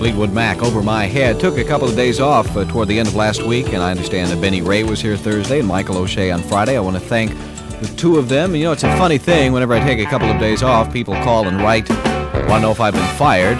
Fleetwood Mac, Over My Head. Took a couple of days off toward the end of last week, and I understand that Benny Ray was here Thursday and Michael O'Shea on Friday. I want to thank the two of them. You know, it's a funny thing. Whenever I take a couple of days off, people call and write, want to know if I've been fired.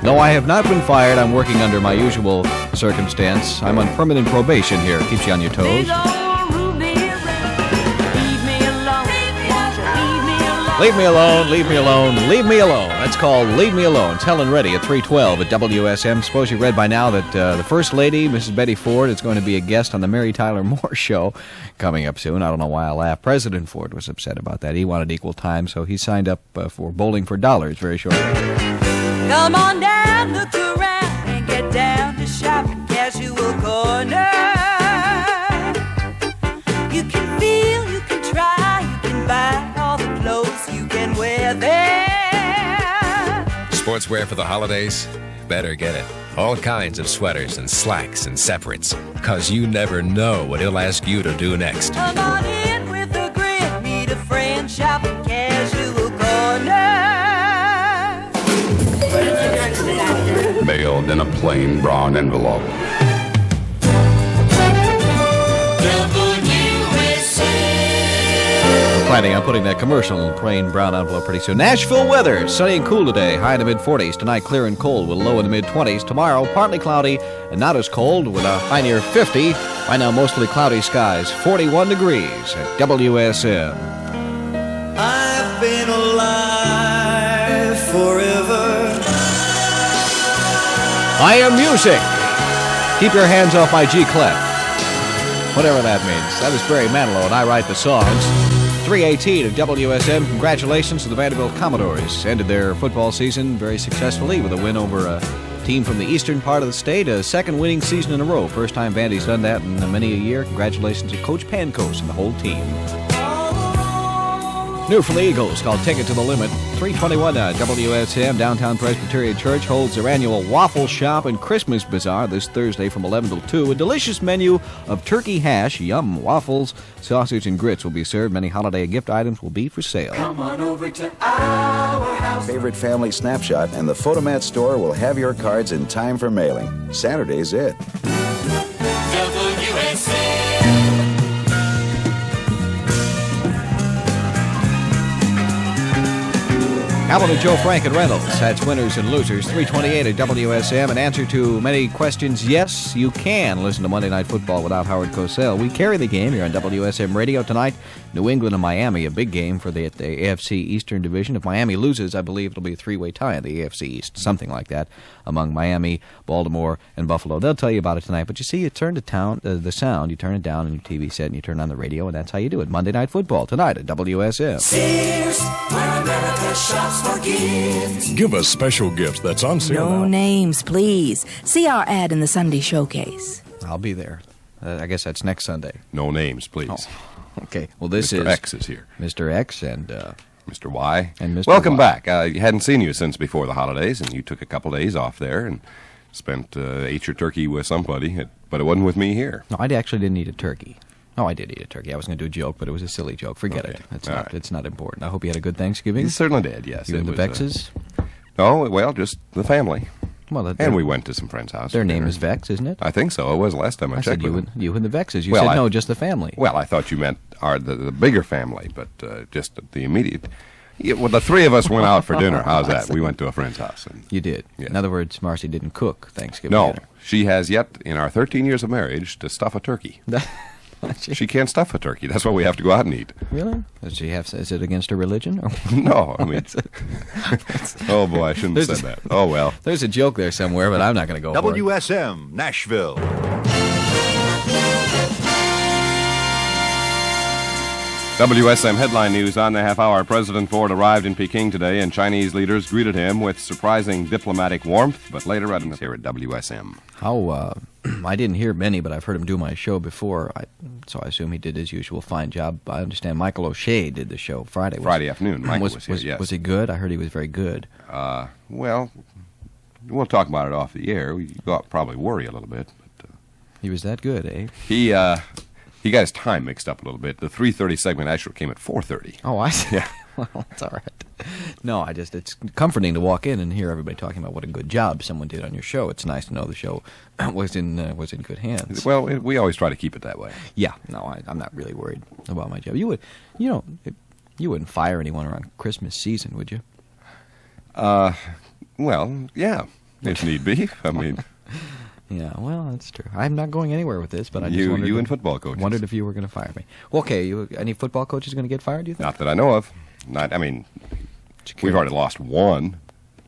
No, I have not been fired. I'm working under my usual circumstance. I'm on permanent probation here. Keeps you on your toes. Leave me alone, leave me alone, leave me alone. That's called Leave Me Alone. It's Helen Reddy at 312 at WSM. Suppose you read by now that the First Lady, Mrs. Betty Ford, is going to be a guest on the Mary Tyler Moore Show coming up soon. I don't know why I laugh. President Ford was upset about that. He wanted equal time, so he signed up for Bowling for Dollars very shortly. Come on down, look around, and get down to shopping casual corner. You can feel, you can try, you can buy all the clothes you can wear there. Sportswear for the holidays? Better get it. All kinds of sweaters and slacks and separates, 'cause you never know what he'll ask you to do next. Come on in with a grin, meet a friend, shopping casual corner. Mailed in a plain brown envelope. Planning on putting that commercial in a plain brown envelope pretty soon. Nashville weather. Sunny and cool today. High in the mid-40s. Tonight clear and cold with low in the mid-20s. Tomorrow partly cloudy and not as cold with a high near 50. Right now mostly cloudy skies. 41 degrees at WSM. I've been alive forever. I am music. Keep your hands off my G clef. Whatever that means. That is Barry Manilow and I write the songs. 3:18 at WSM. Congratulations to the Vanderbilt Commodores. Ended their football season very successfully with a win over a team from the eastern part of the state. A second winning season in a row. First time Vandy's done that in many a year. Congratulations to Coach Pancos and the whole team. New from the Eagles called Take It to the Limit. 321 WSM. Downtown Presbyterian Church holds their annual Waffle Shop and Christmas Bazaar this Thursday from 11 till 2. A delicious menu of turkey hash, yum, waffles, sausage, and grits will be served. Many holiday gift items will be for sale. Come on over to our house. Favorite family snapshot, and the Photomat store will have your cards in time for mailing. Saturday's it. WSM. Alan and Joe Frank and Reynolds. That's winners and losers. 328 at WSM. An answer to many questions. Yes, you can listen to Monday Night Football without Howard Cosell. We carry the game here on WSM Radio tonight. New England and Miami, a big game for the AFC Eastern Division. If Miami loses, I believe it'll be a three-way tie in the AFC East, something like that, among Miami, Baltimore, and Buffalo. They'll tell you about it tonight. But you see, you turn the sound, you turn it down on your TV set, and you turn on the radio, and that's how you do it. Monday Night Football tonight at WSM. Sears, where America shops for gifts. Give us special gifts that's on sale No now. names, please. See our ad in the Sunday Showcase. I'll be there. I guess that's next Sunday. No names, please. Oh, okay. Well, this Mr. is X is here. Mr. X and Mr. Y. And Mr. Welcome Y. back. Hadn't seen you since before the holidays, and you took a couple days off there and ate your turkey with somebody, but it wasn't with me here. No, I actually didn't eat a turkey. No, I did eat a turkey. I was going to do a joke, but it was a silly joke. Forget Okay. it. All right. It's not important. I hope you had a good Thanksgiving. You certainly did, yes. You and the was, Voeckses? No, well, just the family. Well, And we went to some friends' house. Their for name dinner. is Voecks, isn't it? I think so. It was the last time I I checked said with them. you and the Voeckses. You Well, said no, just the family. Well, I thought you meant the bigger family, but just the immediate. Yeah, well, the three of us went out for dinner. How's that? We went to a friend's house. And, You did. Yes. In other words, Marcy didn't cook Thanksgiving no, dinner. she has yet, in our 13 years of marriage, to stuff a turkey. She can't stuff a turkey. That's why we have to go out and eat. Really? Does she have? Is it against her religion? Or? No, I mean, oh boy, I shouldn't have said that. Oh well. There's a joke there somewhere, but I'm not going to go for it. WSM Nashville. WSM headline news on the half hour. President Ford arrived in Peking today, and Chinese leaders greeted him with surprising diplomatic warmth. But later at here at WSM. How? I didn't hear many, but I've heard him do my show before, so I assume he did his usual fine job. I understand Michael O'Shea did the show Friday. Friday afternoon. Michael was here, yes. Was he good? I heard he was very good. Well, we'll talk about it off the air. We probably worry a little bit. But, he was that good, eh? He got his time mixed up a little bit. The 3:30 segment actually came at 4:30. Oh, I see. Yeah. Well, it's all right. No, it's comforting to walk in and hear everybody talking about what a good job someone did on your show. It's nice to know the show was in good hands. Well, we always try to keep it that way. Yeah, no, I'm not really worried about my job. You wouldn't fire anyone around Christmas season, would you? Well, yeah, if need be. I mean, yeah, well, that's true. I'm not going anywhere with this, but I just wondered. You and football coaches. Wondered if you were going to fire me. Well, okay, any football coaches going to get fired? Do you think? Not that I know of. We've already lost one.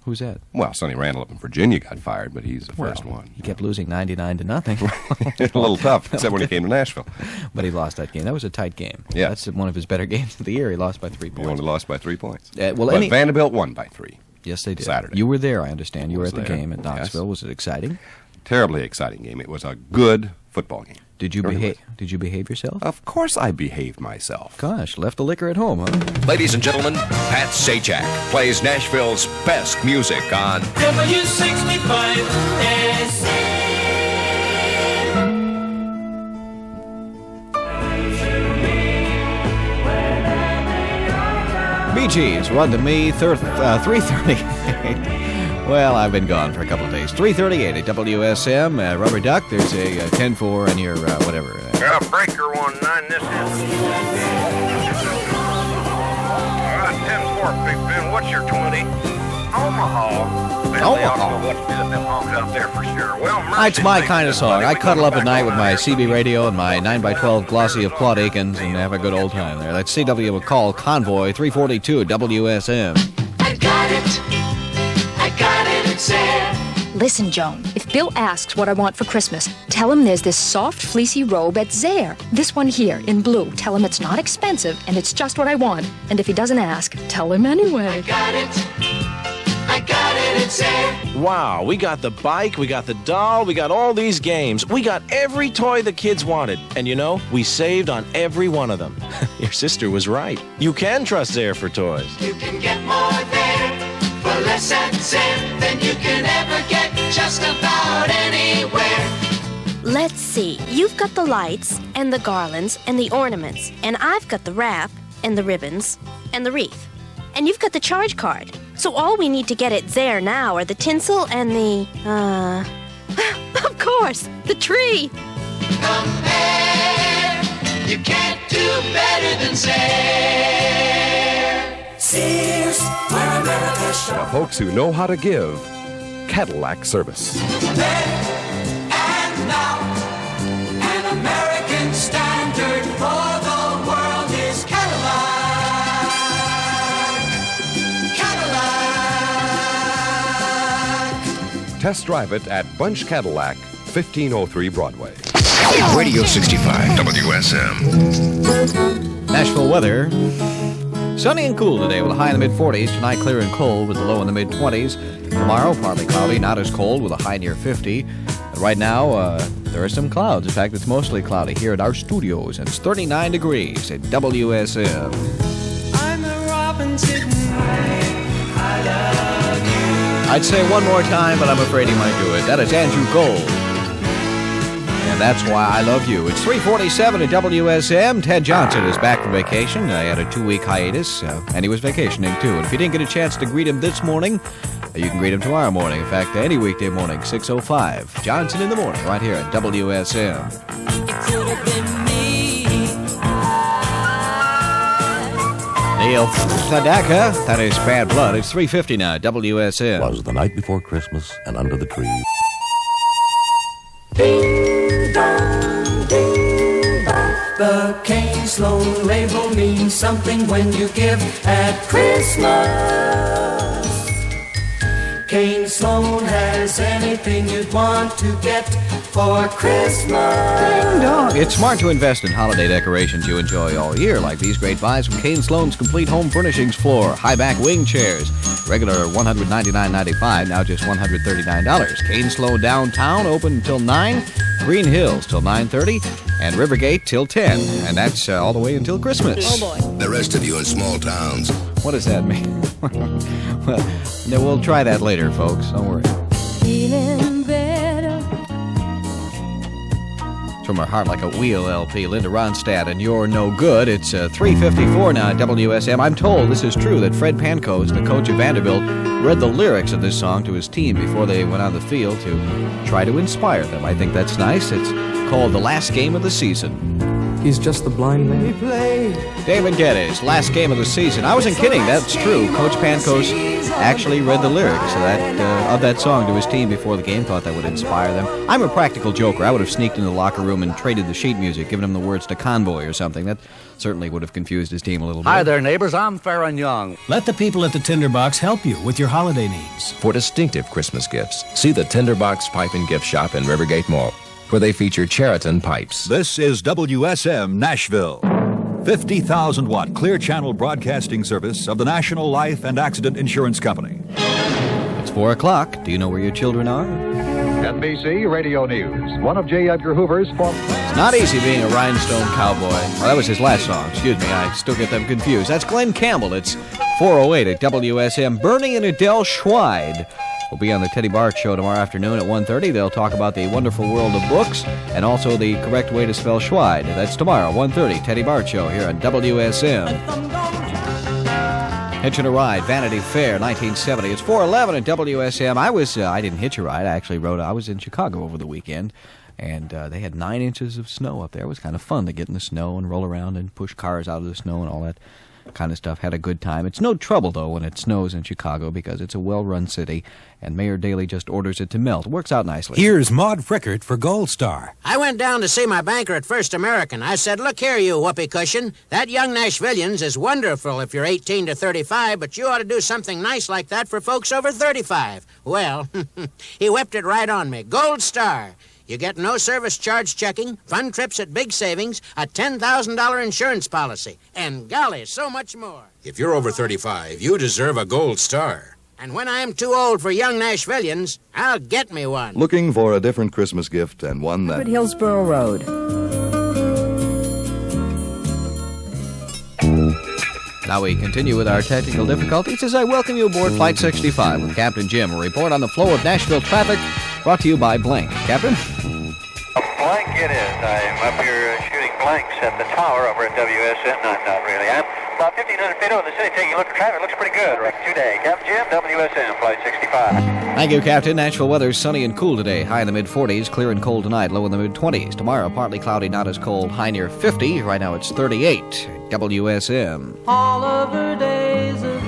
Who's that? Well, Sonny Randall up in Virginia got fired, but he's the first one. He kept losing 99-0. A little tough, except when he came to Nashville. But he lost that game. That was a tight game. Yeah. That's one of his better games of the year. He lost by 3 points. He only lost by 3 points. But Vanderbilt won by 3. Yes, they did. Saturday. You were there, I understand. You were at the there. game at Knoxville. Yes. Was it exciting? Terribly exciting game. It was a good football game. Did you behave yourself? Of course I behaved myself. Gosh, left the liquor at home, huh? Ladies and gentlemen, Pat Sajak plays Nashville's best music on W65 Bee Gees, Run to Me, 3:38. Well, I've been gone for a couple of days. 3:38 at WSM. Rubber Duck, there's a 10-4 in your whatever. Breaker 19, this is 10-4, Big Ben. What's your 20? Omaha. Omaha. What's them homes out there for sure. Well, That's my kind of song. I cuddle up at night with my CB radio and my 9x12 glossy of Claude Akins and have a good old time there. That's CW McCall Convoy 342 WSM. I got it. It's there. Listen, Joan, if Bill asks what I want for Christmas, tell him there's this soft, fleecy robe at Zare. This one here, in blue. Tell him it's not expensive, and it's just what I want. And if he doesn't ask, tell him anyway. I got it, it's there. Wow, we got the bike, we got the doll, we got all these games. We got every toy the kids wanted. And we saved on every one of them. Your sister was right. You can trust Zare for toys. You can get more there for less at Zare than you can ever get just about anywhere. Let's see. You've got the lights and the garlands and the ornaments, and I've got the wrap and the ribbons and the wreath. And you've got the charge card. So all we need to get at Zare now are the tinsel and the, of course, the tree. Compare. You can't do better than Zare. Sears, where America shops. the folks who know how to give Cadillac service. Then and now, an American standard for the world is Cadillac. Cadillac. Test drive it at Bunch Cadillac, 1503 Broadway. Radio 65, WSM. Nashville weather. Sunny and cool today with a high in the mid-40s. Tonight clear and cold with a low in the mid-20s. Tomorrow partly cloudy, not as cold with a high near 50. But right now there are some clouds. In fact, it's mostly cloudy here at our studios. And it's 39 degrees at WSM. I'm the robin sitting I love you. I'd say one more time, but I'm afraid he might do it. That is Andrew Gold. And that's why I love you. It's 3:47 at WSM. Ted Johnson is back from vacation. I had a 2-week hiatus, and he was vacationing too. And if you didn't get a chance to greet him this morning, you can greet him tomorrow morning. In fact, any weekday morning, 6:05. Johnson in the morning, right here at WSM. It could have been me. Neil Sedaka, that is Bad Blood. It's 3:50 now, WSM. Was the night before Christmas and under the tree. Ding dong, ding dong. The Kane Sloan label means something when you give at Christmas. Kane Sloan has anything you'd want to get for Christmas. Ding dong. It's smart to invest in holiday decorations you enjoy all year, like these great buys from Kane Sloan's complete home furnishings floor. High-back wing chairs. Regular $199.95, now just $139. Kane Sloan downtown, open until 9. Green Hills till 9:30. And Rivergate till 10. And that's all the way until Christmas. Oh, boy. The rest of you in small towns. What does that mean? Well, no, we'll try that later, folks. Don't worry. Feeling better. From Her Heart Like a Wheel LP, Linda Ronstadt, and You're No Good. It's 3:54 now at WSM. I'm told this is true that Fred Pankos, the coach of Vanderbilt, read the lyrics of this song to his team before they went on the field to try to inspire them. I think that's nice. It's called The Last Game of the Season. He's just the blind man. David Geddes, last game of the season. I wasn't kidding, that's true. Coach Pankos actually read the lyrics of that song to his team before the game, thought that would inspire them. I'm a practical joker. I would have sneaked into the locker room and traded the sheet music, given him the words to Convoy or something. That certainly would have confused his team a little bit. Hi there, neighbors. I'm Farron Young. Let the people at the Tinderbox help you with your holiday needs. For distinctive Christmas gifts, see the Tinderbox Pipe and Gift Shop in Rivergate Mall, where they feature Cheriton pipes. This is WSM Nashville, 50,000-watt clear channel broadcasting service of the National Life and Accident Insurance Company. It's 4 o'clock. Do you know where your children are? NBC Radio News. One of J. Edgar Hoover's It's not easy being a rhinestone cowboy. Well, that was his last song. Excuse me, I still get them confused. That's Glenn Campbell. It's 4:08 at WSM. Bernie and Adele Schweid will be on the Teddy Bart Show tomorrow afternoon at 1:30. They'll talk about the wonderful world of books and also the correct way to spell Schweid. That's tomorrow, 1:30, Teddy Bart Show here on WSM. Hitching a Ride, Vanity Fair, 1970. It's 4:11 at WSM. I didn't hitch a ride. I was in Chicago over the weekend, and they had 9 inches of snow up there. It was kind of fun to get in the snow and roll around and push cars out of the snow and all that kind of stuff. Had a good time. It's no trouble, though, when it snows in Chicago because it's a well-run city, and Mayor Daley just orders it to melt. It works out nicely. Here's Maude Frickert for Gold Star. I went down to see my banker at First American. I said, look here, you whoopee cushion. That young Nashvillians is wonderful if you're 18 to 35, but you ought to do something nice like that for folks over 35. Well, he whipped it right on me. Gold Star. You get no service charge checking, fun trips at big savings, a $10,000 insurance policy, and golly, so much more. If you're over 35, you deserve a Gold Star. And when I'm too old for young Nashvillians, I'll get me one. Looking for a different Christmas gift and one that... Hillsborough Road. Now we continue with our technical difficulties as I welcome you aboard Flight 65 with Captain Jim. A report on the flow of Nashville traffic brought to you by Blank. Captain? Blank it is. I'm up here shooting blanks at the tower over at WSM. Not really. I'm about 1,500 feet over the city taking a look at traffic. Looks pretty good right today. Captain Jim, WSM, Flight 65. Thank you, Captain. Nashville weather is sunny and cool today. High in the mid-40s, clear and cold tonight, low in the mid-20s. Tomorrow, partly cloudy, not as cold, high near 50. Right now it's 38. WSM. All of her days of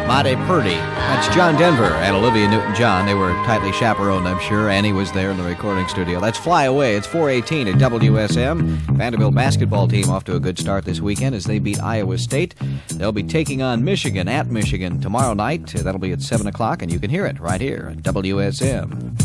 Mighty Purdy. That's John Denver and Olivia Newton-John. They were tightly chaperoned, I'm sure. Annie was there in the recording studio. That's Fly Away. It's 4:18 at WSM. Vanderbilt basketball team off to a good start this weekend as they beat Iowa State. They'll be taking on Michigan at Michigan tomorrow night. That'll be at 7 o'clock, and you can hear it right here at WSM.